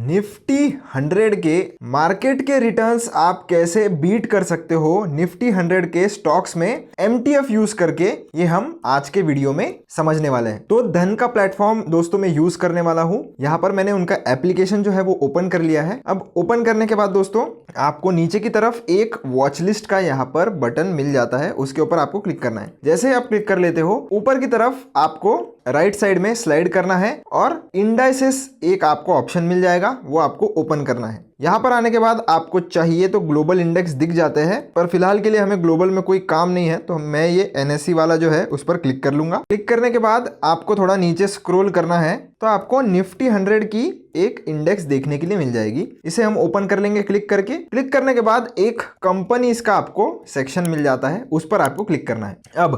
Nifty 100 के market के returns आप कैसे बीट कर सकते हो निफ्टी 100 के स्टॉक्स में MTF यूज करके, ये हम आज के वीडियो में समझने वाले हैं। तो धन का प्लेटफॉर्म दोस्तों मैं यूज करने वाला हूं। यहां पर मैंने उनका एप्लीकेशन जो है वो ओपन कर लिया है। अब ओपन करने के बाद दोस्तों आपको नीचे की तरफ एक वॉच लिस्ट का यहाँ पर बटन मिल जाता है, उसके ऊपर आपको क्लिक करना है। जैसे ही आप क्लिक कर लेते हो, ऊपर की तरफ आपको राइट साइड में स्लाइड करना है और इंडाइसेस एक आपको ऑप्शन मिल जाएगा, वो आपको ओपन करना है। यहाँ पर आने के बाद आपको चाहिए तो ग्लोबल इंडेक्स दिख जाते हैं, पर फिलहाल के लिए हमें ग्लोबल में कोई काम नहीं है, तो मैं ये NSE वाला जो है उस पर क्लिक कर लूंगा। क्लिक करने के बाद आपको थोड़ा नीचे स्क्रॉल करना है, तो आपको निफ्टी 100 की एक इंडेक्स देखने के लिए मिल जाएगी। इसे हम ओपन कर लेंगे क्लिक करके। क्लिक करने के बाद एक कंपनीज का आपको सेक्शन मिल जाता है, उस पर आपको क्लिक करना है। अब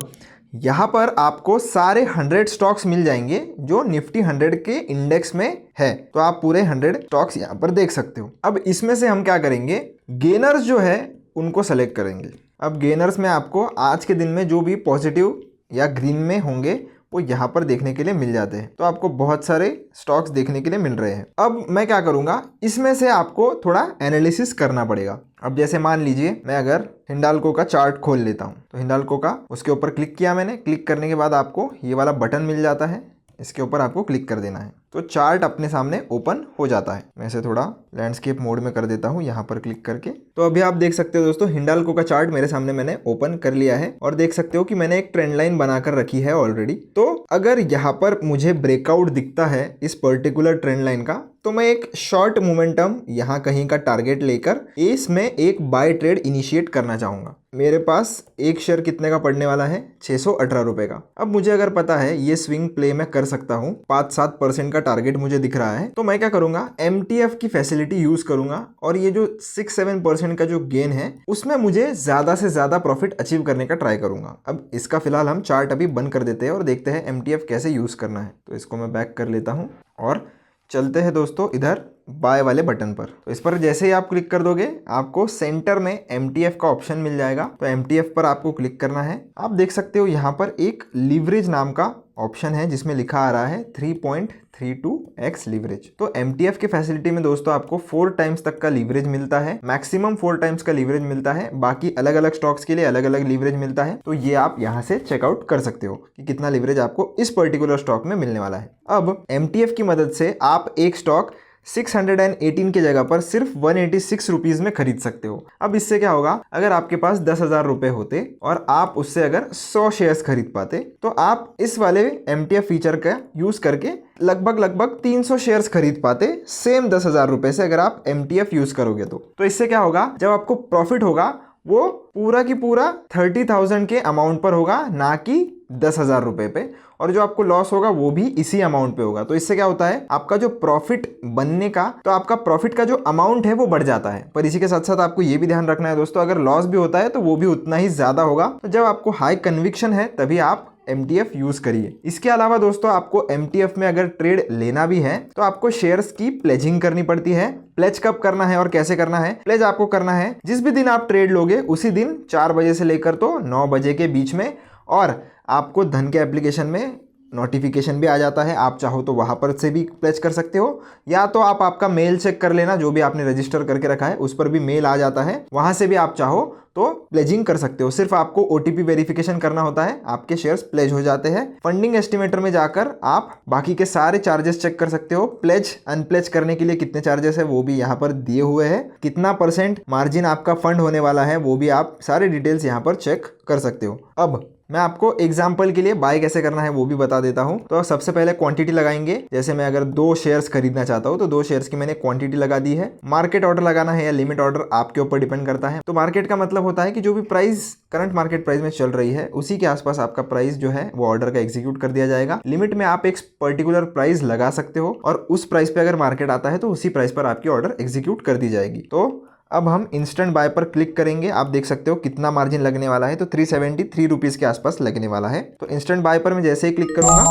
यहाँ पर आपको सारे 100 स्टॉक्स मिल जाएंगे जो निफ्टी 100 के इंडेक्स में है, तो आप पूरे 100 स्टॉक्स यहाँ पर देख सकते हो। अब इसमें से हम क्या करेंगे, गेनर्स जो है उनको सेलेक्ट करेंगे। अब गेनर्स में आपको आज के दिन में जो भी पॉजिटिव या ग्रीन में होंगे वो यहाँ पर देखने के लिए मिल जाते हैं, तो आपको बहुत सारे स्टॉक्स देखने के लिए मिल रहे हैं। अब मैं क्या करूँगा, इसमें से आपको थोड़ा एनालिसिस करना पड़ेगा। अब जैसे मान लीजिए मैं अगर हिंडाल्को का चार्ट खोल लेता हूँ, तो हिंडाल्को का उसके ऊपर क्लिक किया मैंने। क्लिक करने के बाद आपको ये वाला बटन मिल जाता है, इसके ऊपर आपको क्लिक कर देना है, तो चार्ट अपने सामने ओपन हो जाता है। मैं इसे थोड़ा लैंडस्केप मोड में कर देता हूँ यहाँ पर क्लिक करके। तो अभी आप देख सकते हो दोस्तों, हिंडाल्को का चार्ट मेरे सामने मैंने ओपन कर लिया है और देख सकते हो कि मैंने एक ट्रेंड लाइन बनाकर रखी है ऑलरेडी। तो अगर यहाँ पर मुझे ब्रेकआउट दिखता है इस पर्टिकुलर ट्रेंड लाइन का, तो मैं एक शॉर्ट मोमेंटम यहाँ कहीं का टारगेट लेकर इसमें एक बाय ट्रेड इनिशिएट करना चाहूंगा। मेरे पास एक शेयर कितने का पड़ने वाला है, 618 रुपए का। अब मुझे अगर पता है ये स्विंग प्ले मैं कर सकता हूँ, 5-7% का टारगेट मुझे दिख रहा है, तो मैं क्या करूंगा, MTF की फैसिलिटी यूज करूंगा और ये जो 6-7% का जो गेन है उसमें मुझे ज्यादा से ज्यादा प्रॉफिट अचीव करने का ट्राई करूंगा। अब इसका फिलहाल हम चार्ट अभी बंद कर देते हैं और देखते हैं MTF कैसे यूज करना है। तो इसको मैं बैक कर लेता हूँ और चलते हैं दोस्तों इधर बाय वाले बटन पर। तो इस पर जैसे ही आप क्लिक कर दोगे, आपको सेंटर में MTF का ऑप्शन मिल जाएगा, तो MTF पर आपको क्लिक करना है। आप देख सकते हो यहाँ पर एक लीवरेज नाम का ऑप्शन है जिसमें लिखा आ रहा है 3.32x लीवरेज। तो MTF की फैसिलिटी में दोस्तों आपको 4 टाइम्स तक का लीवरेज मिलता है, मैक्सिमम 4 टाइम्स का लीवरेज मिलता है। बाकी अलग अलग स्टॉक्स के लिए अलग अलग लीवरेज मिलता है, तो ये आप यहाँ से चेकआउट कर सकते हो कि कितना लीवरेज आपको इस पर्टिकुलर स्टॉक में मिलने वाला है। अब MTF की मदद से आप एक स्टॉक 618 की जगह पर सिर्फ 186 रुपीज में खरीद सकते हो। अब इससे क्या होगा, अगर आपके पास 10,000 रुपए होते और आप उससे अगर 100 शेयर्स खरीद पाते, तो आप इस वाले MTF फीचर का यूज करके लगभग 300 शेयर्स खरीद पाते सेम 10,000 रुपए से, अगर आप MTF यूज करोगे तो इससे क्या होगा, जब आपको प्रॉफिट होगा वो पूरा की पूरा 30,000 के अमाउंट पर होगा, ना कि 10,000 रुपए पे, और जो आपको लॉस होगा वो भी इसी अमाउंट पे होगा। तो इससे क्या होता है, आपका जो प्रॉफिट बनने का, तो आपका प्रॉफिट का जो अमाउंट है वो बढ़ जाता है। पर इसी के साथ साथ आपको ये भी ध्यान रखना है दोस्तों, अगर लॉस भी होता है तो वो भी उतना ही ज्यादा होगा। तो जब आपको हाई कन्विक्शन है तभी आप MTF यूज करिए। इसके अलावा दोस्तों आपको MTF में अगर ट्रेड लेना भी है तो आपको शेयर्स की प्लेजिंग करनी पड़ती है। प्लेज कब करना है और कैसे करना है, प्लेज आपको करना है जिस भी दिन आप ट्रेड लोगे उसी दिन 4 बजे से लेकर तो 9 बजे के बीच में, और आपको धन के एप्लीकेशन में नोटिफिकेशन भी आ जाता है। आप चाहो तो वहां पर से भी प्लेज कर सकते हो, या तो आप आपका मेल चेक कर लेना, जो भी आपने रजिस्टर करके रखा है उस पर भी मेल आ जाता है, वहां से भी आप चाहो तो प्लेजिंग कर सकते हो। सिर्फ आपको OTP वेरिफिकेशन करना होता है, आपके शेयर्स प्लेज हो जाते हैं। फंडिंग एस्टिमेटर में जाकर आप बाकी के सारे चार्जेस चेक कर सकते हो। प्लेज अनप्लेज करने के लिए कितने चार्जेस है वो भी यहाँ पर दिए हुए हैं, कितना % मार्जिन आपका फंड होने वाला है वो भी आप सारे डिटेल्स यहाँ पर चेक कर सकते हो। अब मैं आपको एग्जाम्पल के लिए बाय कैसे करना है वो भी बता देता हूं। तो सबसे पहले क्वांटिटी लगाएंगे। जैसे मैं अगर 2 शेयर्स खरीदना चाहता हूं तो 2 शेयर्स की मैंने क्वांटिटी लगा दी है। मार्केट ऑर्डर लगाना है या लिमिट ऑर्डर आपके ऊपर डिपेंड करता है। तो मार्केट का मतलब होता है कि जो भी प्राइस करंट मार्केट प्राइस में चल रही है उसी के आसपास आपका प्राइस जो है वो ऑर्डर का एग्जीक्यूट कर दिया जाएगा। लिमिट में आप एक पर्टिकुलर प्राइस लगा सकते हो और उस प्राइस पे अगर मार्केट आता है तो उसी प्राइस पर आपकी ऑर्डर एग्जीक्यूट कर दी जाएगी। तो अब हम इंस्टेंट बाय पर क्लिक करेंगे। आप देख सकते हो कितना मार्जिन लगने वाला है, तो 373 रुपीज के आसपास लगने वाला है। तो इंस्टेंट बाय पर मैं जैसे ही क्लिक करूंगा,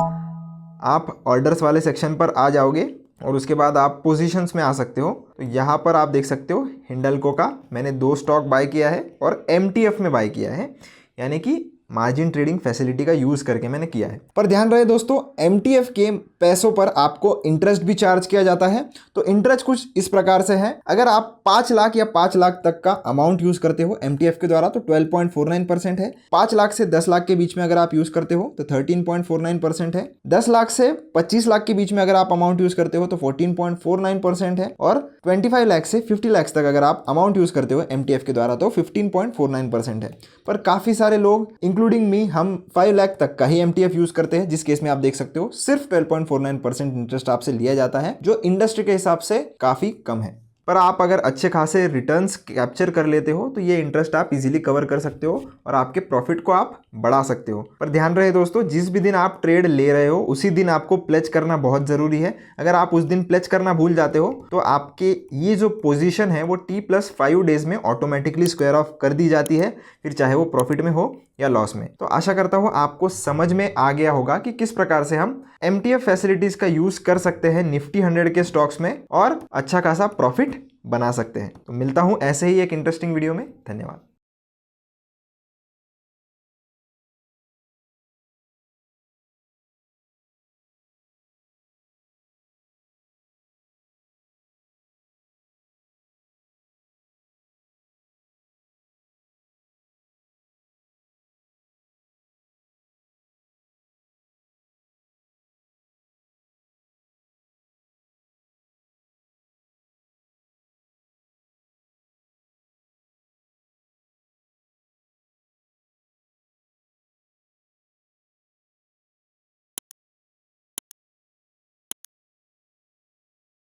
आप ऑर्डर्स वाले सेक्शन पर आ जाओगे और उसके बाद आप पोजीशंस में आ सकते हो। तो यहाँ पर आप देख सकते हो हिंडाल्को का मैंने 2 स्टॉक बाय किया है और MTF में बाय किया है, यानी कि मार्जिन ट्रेडिंग फैसिलिटी का यूज करके मैंने किया है। पर ध्यान रहे दोस्तों, MTF के पैसों पर आपको इंटरेस्ट भी चार्ज किया जाता है। तो इंटरेस्ट कुछ इस प्रकार से है, अगर आप 5 लाख या 5 लाख तक का अमाउंट यूज करते हो MTF के द्वारा तो 12.49% है। 5 लाख से 10 लाख के बीच में अगर आप यूज करते हो तो 13.49% है। 10 लाख से 25 लाख के बीच में अगर आप अमाउंट यूज करते हो तो 14.49% है। और 25 लाख से 50 लाख तक अगर आप अमाउंट यूज करते हो MTF के द्वारा तो 15.49% है। पर काफी सारे लोग इंक्लूडिंग मी, हम 5 लाख तक का ही MTF यूज करते हैं, जिस केस में आप देख सकते हो सिर्फ 12.49% इंटरेस्ट आपसे लिया जाता है, जो इंडस्ट्री के हिसाब से काफी कम है। पर आप अगर अच्छे खासे रिटर्न्स कैप्चर कर लेते हो तो ये इंटरेस्ट आप इजीली कवर कर सकते हो और आपके प्रॉफिट को आप बढ़ा सकते हो। पर ध्यान रहे दोस्तों, जिस भी दिन आप ट्रेड ले रहे हो उसी दिन आपको प्लेज करना बहुत ज़रूरी है। अगर आप उस दिन प्लेज करना भूल जाते हो तो आपके ये जो पोजीशन है वो T+5 डेज में ऑटोमेटिकली स्क्वायर ऑफ कर दी जाती है, फिर चाहे वो प्रॉफिट में हो या लॉस में। तो आशा करता हूँ आपको समझ में आ गया होगा कि किस प्रकार से हम MTF फैसिलिटीज का यूज कर सकते हैं निफ्टी 100 के स्टॉक्स में और अच्छा खासा प्रॉफिट बना सकते हैं। तो मिलता हूं ऐसे ही एक इंटरेस्टिंग वीडियो में। धन्यवाद।